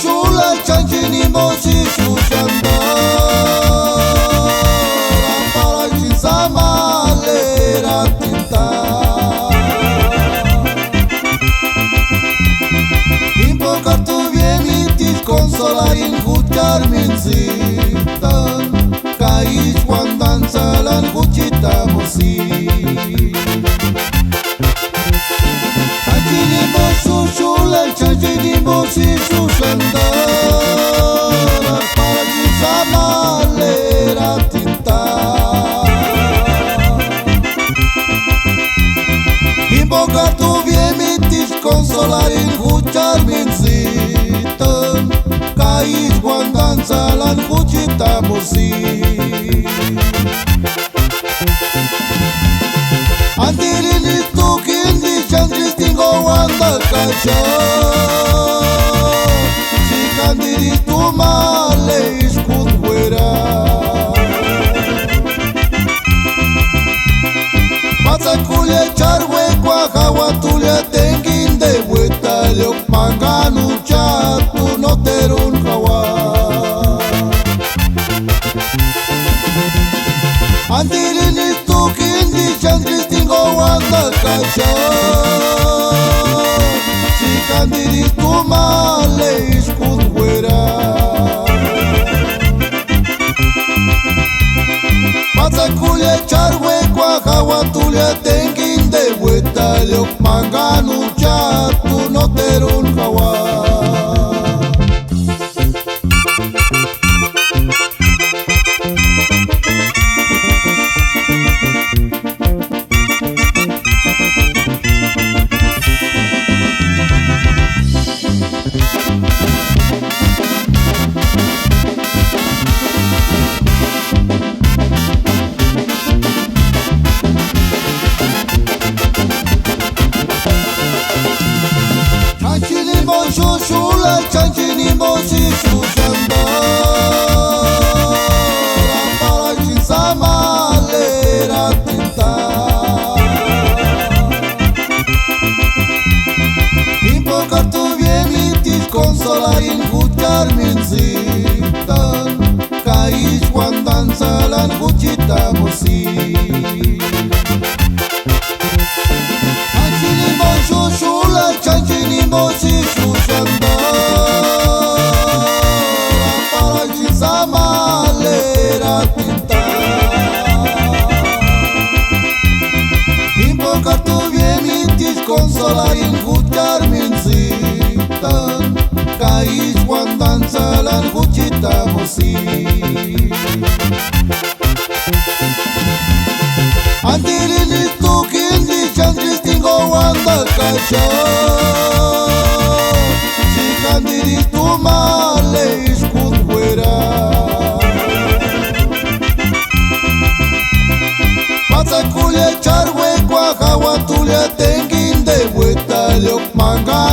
Shula chanchini mochi shushanda para chisama lera tinta invocar tu bien y te consolar y escuchar mi cita caís cuando danza la escuchita mosi chanchini mochi shula chanchini mochi shushanda para chisama lera tinta invocar tu bien y te consolar y escuchar mi cita caís cuando danza la escuchita mosi antirini tu kindi chandristingo wanda kasha chikandiri tu male iskudwera pasa kulia charwe kwa hawa tulia tenginde vuelta leo panganu chatu no terun hawa antirini tu kindi chandristingo wanda kasha chikandiri tu male iskudwera pasa kulia charwe kwa hawa tulia tenginde vuelta leo panganu chatu no terun hawa Shula chanchini mochi shushanda para chisama lera tinta invocar tu bien y te consolar y escuchar mi cita caís cuando danza la escuchita mosi chanchini mochi shula chanchini mochi shushanda para chisama lera tinta invocar tu bien y te consolar y escuchar mi cita caís cuando danza la escuchita mosi antirini tu kindi chandristingo wanda kasha chikandiri tu male iskudwera pasa kulia charwe kwa hawa tulia tenginde vuelta leo manga